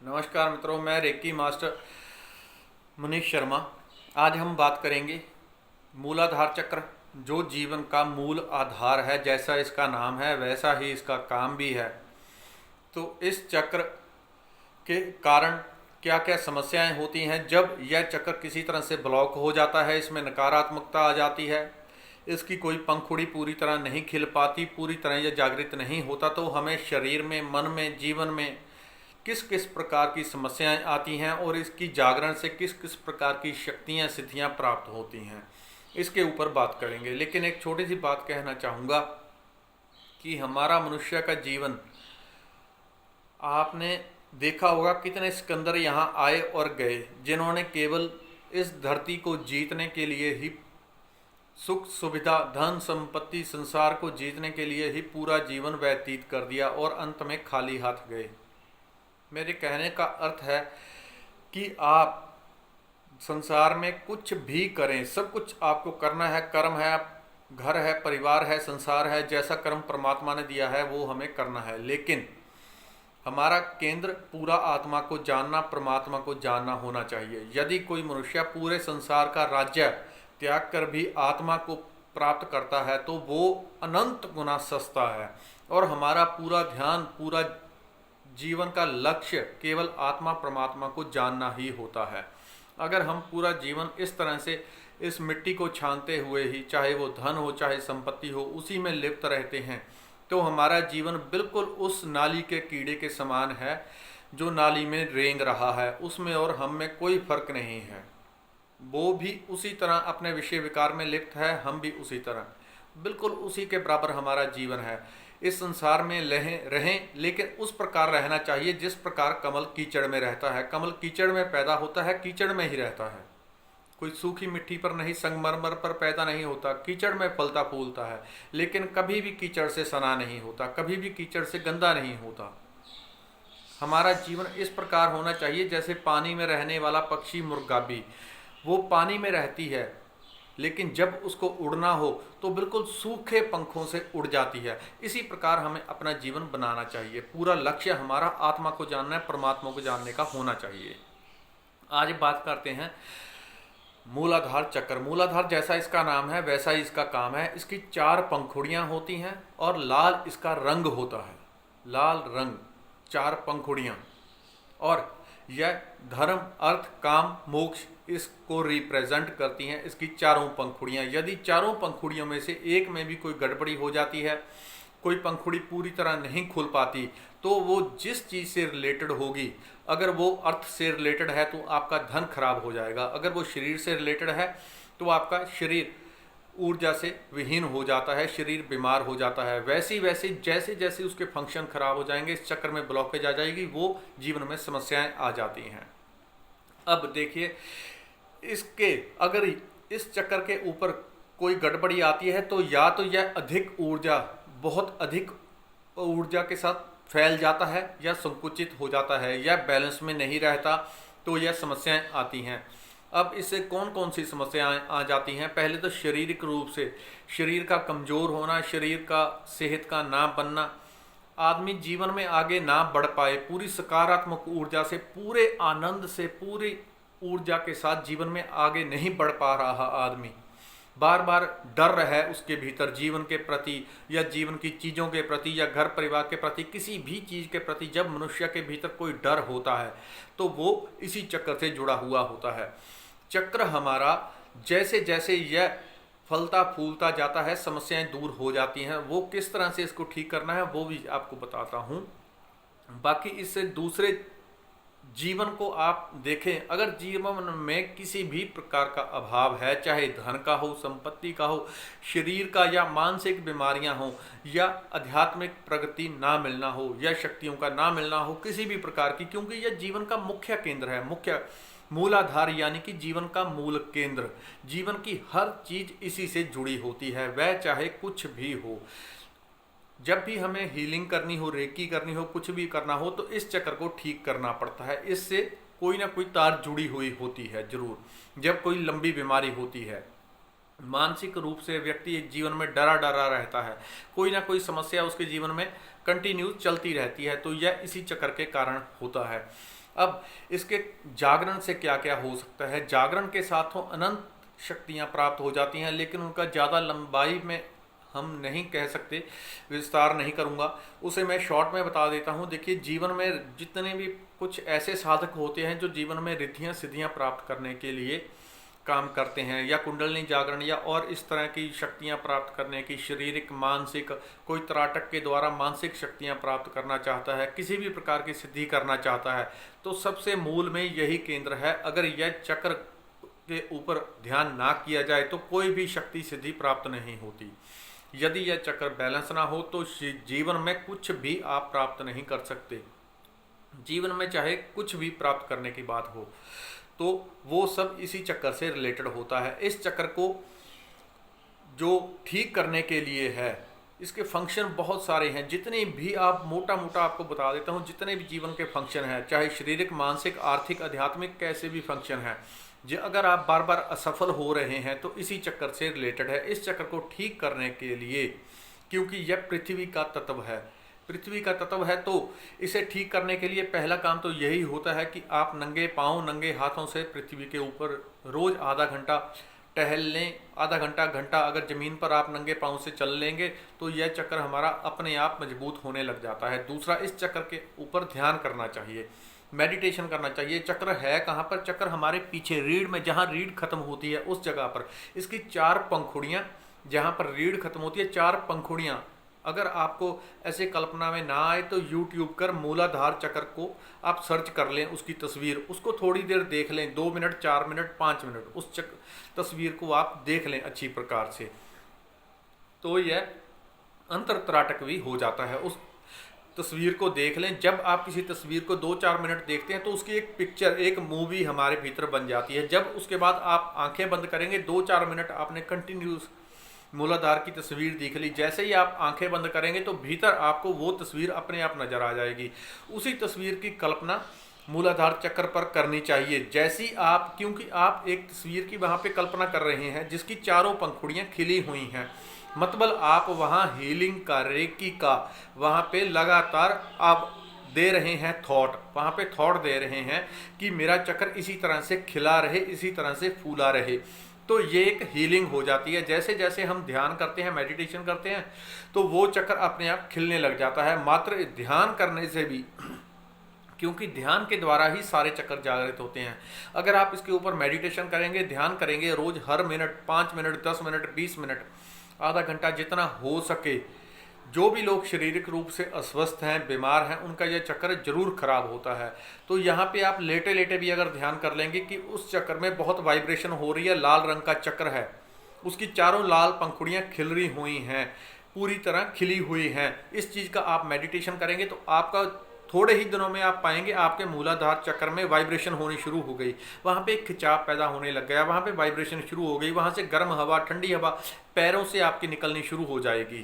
नमस्कार मित्रों, मैं रेकी मास्टर मनीष शर्मा। आज हम बात करेंगे मूलाधार चक्र, जो जीवन का मूल आधार है। जैसा इसका नाम है वैसा ही इसका काम भी है। तो इस चक्र के कारण क्या क्या समस्याएं होती हैं जब यह चक्र किसी तरह से ब्लॉक हो जाता है, इसमें नकारात्मकता आ जाती है, इसकी कोई पंखुड़ी पूरी तरह नहीं खिल पाती, पूरी तरह यह जागृत नहीं होता, तो हमें शरीर में, मन में, जीवन में किस किस प्रकार की समस्याएं आती हैं और इसकी जागरण से किस किस प्रकार की शक्तियां, सिद्धियां प्राप्त होती हैं, इसके ऊपर बात करेंगे। लेकिन एक छोटी सी बात कहना चाहूँगा कि हमारा मनुष्य का जीवन, आपने देखा होगा कितने सिकंदर यहाँ आए और गए, जिन्होंने केवल इस धरती को जीतने के लिए ही, सुख सुविधा, धन संपत्ति, संसार को जीतने के लिए ही पूरा जीवन व्यतीत कर दिया और अंत में खाली हाथ गए। मेरे कहने का अर्थ है कि आप संसार में कुछ भी करें, सब कुछ आपको करना है। कर्म है, घर है, परिवार है, संसार है, जैसा कर्म परमात्मा ने दिया है वो हमें करना है। लेकिन हमारा केंद्र पूरा आत्मा को जानना, परमात्मा को जानना होना चाहिए। यदि कोई मनुष्य पूरे संसार का राज्य त्याग कर भी आत्मा को प्राप्त करता है तो वो अनंत गुना सस्ता है। और हमारा पूरा ध्यान, पूरा जीवन का लक्ष्य केवल आत्मा परमात्मा को जानना ही होता है। अगर हम पूरा जीवन इस तरह से इस मिट्टी को छानते हुए ही, चाहे वो धन हो चाहे संपत्ति हो, उसी में लिप्त रहते हैं, तो हमारा जीवन बिल्कुल उस नाली के कीड़े के समान है जो नाली में रेंग रहा है। उसमें और हम में कोई फर्क नहीं है। वो भी उसी तरह अपने विषय विकार में लिप्त है, हम भी उसी तरह, बिल्कुल उसी के बराबर हमारा जीवन है। इस संसार में रहें, लेकिन उस प्रकार रहना चाहिए जिस प्रकार कमल कीचड़ में रहता है। कमल कीचड़ में पैदा होता है, कीचड़ में ही रहता है। कोई सूखी मिट्टी पर नहीं, संगमरमर पर पैदा नहीं होता, कीचड़ में फलता फूलता है, लेकिन कभी भी कीचड़ से सना नहीं होता, कभी भी कीचड़ से गंदा नहीं होता। हमारा जीवन इस प्रकार होना चाहिए जैसे पानी में रहने वाला पक्षी मुर्गाबी, वो पानी में रहती है, लेकिन जब उसको उड़ना हो तो बिल्कुल सूखे पंखों से उड़ जाती है। इसी प्रकार हमें अपना जीवन बनाना चाहिए। पूरा लक्ष्य हमारा आत्मा को जानना है, परमात्मा को जानने का होना चाहिए। आज बात करते हैं मूलाधार चक्र। मूलाधार जैसा इसका नाम है वैसा ही इसका काम है। इसकी 4 पंखुड़ियाँ होती हैं और लाल इसका रंग होता है, लाल रंग, 4 पंखुड़ियाँ। और यह धर्म, अर्थ, काम, मोक्ष इसको रिप्रेजेंट करती हैं, इसकी 4 पंखुड़ियाँ। यदि 4 पंखुड़ियों में से एक में भी कोई गड़बड़ी हो जाती है, कोई पंखुड़ी पूरी तरह नहीं खुल पाती, तो वो जिस चीज़ से रिलेटेड होगी, अगर वो अर्थ से रिलेटेड है तो आपका धन खराब हो जाएगा, अगर वो शरीर से रिलेटेड है तो आपका शरीर ऊर्जा से विहीन हो जाता है, शरीर बीमार हो जाता है। वैसे वैसे जैसे जैसे उसके फंक्शन खराब हो जाएंगे, इस चक्कर में ब्लॉकेज आ जाएगी, वो जीवन में समस्याएं आ जाती हैं। अब देखिए, इसके अगर इस चक्कर के ऊपर कोई गड़बड़ी आती है तो या तो यह अधिक ऊर्जा, बहुत अधिक ऊर्जा के साथ फैल जाता है, या संकुचित हो जाता है, या बैलेंस में नहीं रहता, तो यह समस्याएं आती हैं। अब इससे कौन कौन सी समस्याएं आ जाती हैं? पहले तो शारीरिक रूप से शरीर का कमज़ोर होना, शरीर का सेहत का ना बनना, आदमी जीवन में आगे ना बढ़ पाए, पूरी सकारात्मक ऊर्जा से, पूरे आनंद से, पूरी ऊर्जा के साथ जीवन में आगे नहीं बढ़ पा रहा आदमी, बार बार डर है उसके भीतर जीवन के प्रति, या जीवन की चीज़ों के प्रति, या घर परिवार के प्रति, किसी भी चीज़ के प्रति जब मनुष्य के भीतर कोई डर होता है तो वो इसी चक्र से जुड़ा हुआ होता है। चक्र हमारा जैसे जैसे यह फलता फूलता जाता है, समस्याएं दूर हो जाती हैं। वो किस तरह से इसको ठीक करना है वो भी आपको बताता हूँ। बाकी इससे दूसरे जीवन को आप देखें, अगर जीवन में किसी भी प्रकार का अभाव है, चाहे धन का हो, संपत्ति का हो, शरीर का, या मानसिक बीमारियां हो, या आध्यात्मिक प्रगति ना मिलना हो, या शक्तियों का ना मिलना हो, किसी भी प्रकार की, क्योंकि यह जीवन का मुख्य केंद्र है, मुख्य मूलाधार, यानी कि जीवन का मूल केंद्र। जीवन की हर चीज इसी से जुड़ी होती है, वह चाहे कुछ भी हो। जब भी हमें हीलिंग करनी हो, रेकी करनी हो, कुछ भी करना हो, तो इस चक्र को ठीक करना पड़ता है। इससे कोई ना कोई तार जुड़ी हुई होती है जरूर, जब कोई लंबी बीमारी होती है। मानसिक रूप से व्यक्ति जीवन में डरा डरा रहता है, कोई ना कोई समस्या उसके जीवन में कंटिन्यू चलती रहती है, तो यह इसी चक्र के कारण होता है। अब इसके जागरण से क्या क्या हो सकता है? जागरण के साथ तो अनंत शक्तियाँ प्राप्त हो जाती हैं, लेकिन उनका ज़्यादा लंबाई में हम नहीं कह सकते, विस्तार नहीं करूँगा, उसे मैं शॉर्ट में बता देता हूँ। देखिए, जीवन में जितने भी कुछ ऐसे साधक होते हैं जो जीवन में रिद्धियाँ सिद्धियाँ प्राप्त करने के लिए काम करते हैं, या कुंडलिनी जागरण या और इस तरह की शक्तियाँ प्राप्त करने की, शारीरिक मानसिक, कोई त्राटक के द्वारा मानसिक शक्तियाँ प्राप्त करना चाहता है, किसी भी प्रकार की सिद्धि करना चाहता है, तो सबसे मूल में यही केंद्र है। अगर यह चक्र के ऊपर ध्यान ना किया जाए तो कोई भी शक्ति सिद्धि प्राप्त नहीं होती। यदि यह चक्र बैलेंस ना हो तो जीवन में कुछ भी आप प्राप्त नहीं कर सकते। जीवन में चाहे कुछ भी प्राप्त करने की बात हो तो वो सब इसी चक्कर से रिलेटेड होता है। इस चक्कर को जो ठीक करने के लिए है, इसके फंक्शन बहुत सारे हैं। जितने भी आप मोटा मोटा आपको बता देता हूँ, जितने भी जीवन के फंक्शन हैं, चाहे शारीरिक, मानसिक, आर्थिक, आध्यात्मिक, कैसे भी फंक्शन हैं, जो अगर आप बार बार असफल हो रहे हैं तो इसी चक्कर से रिलेटेड है। इस चक्कर को ठीक करने के लिए, क्योंकि यह पृथ्वी का तत्व है, पृथ्वी का तत्व है, तो इसे ठीक करने के लिए पहला काम तो यही होता है कि आप नंगे पाँव नंगे हाथों से पृथ्वी के ऊपर रोज़ आधा घंटा टहल लें। आधा घंटा घंटा अगर ज़मीन पर आप नंगे पाँव से चल लेंगे तो यह चक्र हमारा अपने आप मजबूत होने लग जाता है। दूसरा, इस चक्र के ऊपर ध्यान करना चाहिए, मेडिटेशन करना चाहिए। चक्र है कहाँ पर? चक्र हमारे पीछे रीढ़ में, जहाँ रीढ़ खत्म होती है उस जगह पर। इसकी 4 पंखुड़ियाँ, जहाँ पर रीढ़ खत्म होती है, 4 पंखुड़ियाँ, अगर आपको ऐसे कल्पना में ना आए तो यूट्यूब कर मूलाधार चक्र को आप सर्च कर लें, उसकी तस्वीर, उसको थोड़ी देर देख लें, 2 मिनट 4 मिनट 5 मिनट उस तस्वीर को आप देख लें अच्छी प्रकार से, तो यह अंतर त्राटक भी हो जाता है। उस तस्वीर को देख लें। जब आप किसी तस्वीर को 2-4 मिनट देखते हैं तो उसकी एक पिक्चर, एक मूवी हमारे भीतर बन जाती है। जब उसके बाद आप आंखें बंद करेंगे, 2-4 मिनट आपने कंटिन्यूस मूलाधार की तस्वीर देख ली, जैसे ही आप आंखें बंद करेंगे तो भीतर आपको वो तस्वीर अपने आप नजर आ जाएगी। उसी तस्वीर की कल्पना मूलाधार चक्र पर करनी चाहिए। जैसी आप, क्योंकि आप एक तस्वीर की वहाँ पे कल्पना कर रहे हैं जिसकी चारों पंखुड़ियाँ खिली हुई हैं, मतलब आप वहाँ हीलिंग का, रेकी का वहाँ पे लगातार आप दे रहे हैं थॉट, वहाँ पे थॉट दे रहे हैं कि मेरा चक्र इसी तरह से खिला रहे, इसी तरह से फूला रहे, तो ये एक हीलिंग हो जाती है। जैसे जैसे हम ध्यान करते हैं, मेडिटेशन करते हैं, तो वो चक्र अपने आप खिलने लग जाता है। मात्र ध्यान करने से भी, क्योंकि ध्यान के द्वारा ही सारे चक्र जागृत होते हैं। अगर आप इसके ऊपर मेडिटेशन करेंगे, ध्यान करेंगे रोज, हर मिनट 5 मिनट 10 मिनट 20 मिनट आधा घंटा जितना हो सके, जो भी लोग शारीरिक रूप से अस्वस्थ हैं, बीमार हैं, उनका यह चक्र जरूर खराब होता है। तो यहाँ पे आप लेटे लेटे भी अगर ध्यान कर लेंगे कि उस चक्र में बहुत वाइब्रेशन हो रही है, लाल रंग का चक्र है, उसकी चारों लाल पंखुड़ियाँ खिल रही हुई हैं, पूरी तरह खिली हुई हैं, इस चीज़ का आप मेडिटेशन करेंगे तो आपका थोड़े ही दिनों में आप पाएंगे आपके मूलाधार चक्र में वाइब्रेशन होनी शुरू हो गई, वहाँ पे एक खिंचाव पैदा होने लग गया, वहाँ पे वाइब्रेशन शुरू हो गई, वहाँ से गर्म हवा, ठंडी हवा पैरों से आपकी निकलनी शुरू हो जाएगी।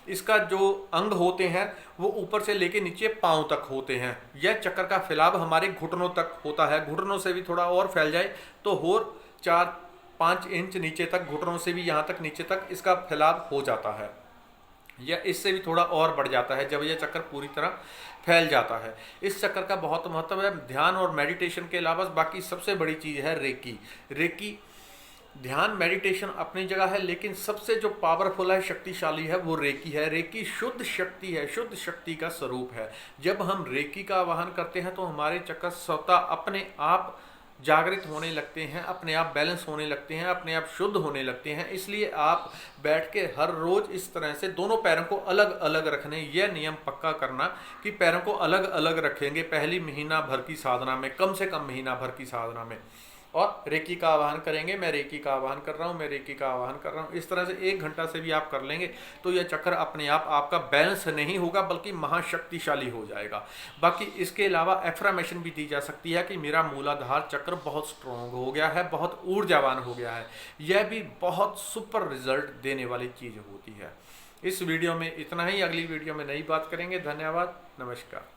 इसका जो अंग होते हैं वो ऊपर से लेके नीचे पाँव तक होते हैं। यह चक्र का फैलाव हमारे घुटनों तक होता है, घुटनों से भी थोड़ा और फैल जाए तो और 4-5 इंच नीचे तक, घुटनों से भी यहाँ तक नीचे तक इसका फैलाव हो जाता है, या इससे भी थोड़ा और बढ़ जाता है जब यह चक्र पूरी तरह फैल जाता है। इस चक्र का बहुत महत्व है। ध्यान और मेडिटेशन के अलावा बाकी सबसे बड़ी चीज़ है रेकी। रेकी, ध्यान मेडिटेशन अपनी जगह है, लेकिन सबसे जो पावरफुल है, शक्तिशाली है, वो रेकी है। रेकी शुद्ध शक्ति है, शुद्ध शक्ति का स्वरूप है। जब हम रेकी का आवाहन करते हैं तो हमारे चक्र स्वतः अपने आप जागृत होने लगते हैं, अपने आप बैलेंस होने लगते हैं, अपने आप शुद्ध होने लगते हैं। इसलिए आप बैठ के हर रोज़ इस तरह से दोनों पैरों को अलग अलग रखने, यह नियम पक्का करना कि पैरों को अलग अलग रखेंगे पहली महीना भर की साधना में, कम से कम महीना भर की साधना में, और रेकी का आवाहन करेंगे। मैं रेकी का आवाहन कर रहा हूँ, मैं रेकी का आवाहन कर रहा हूँ। इस तरह से 1 घंटा से भी आप कर लेंगे तो यह चक्र अपने आप आपका बैलेंस नहीं होगा बल्कि महाशक्तिशाली हो जाएगा। बाकी इसके अलावा एफर्मेशन भी दी जा सकती है कि मेरा मूलाधार चक्र बहुत स्ट्रॉन्ग हो गया है, बहुत ऊर्जावान हो गया है। यह भी बहुत सुपर रिजल्ट देने वाली चीज़ होती है। इस वीडियो में इतना ही, अगली वीडियो में नई बात करेंगे। धन्यवाद, नमस्कार।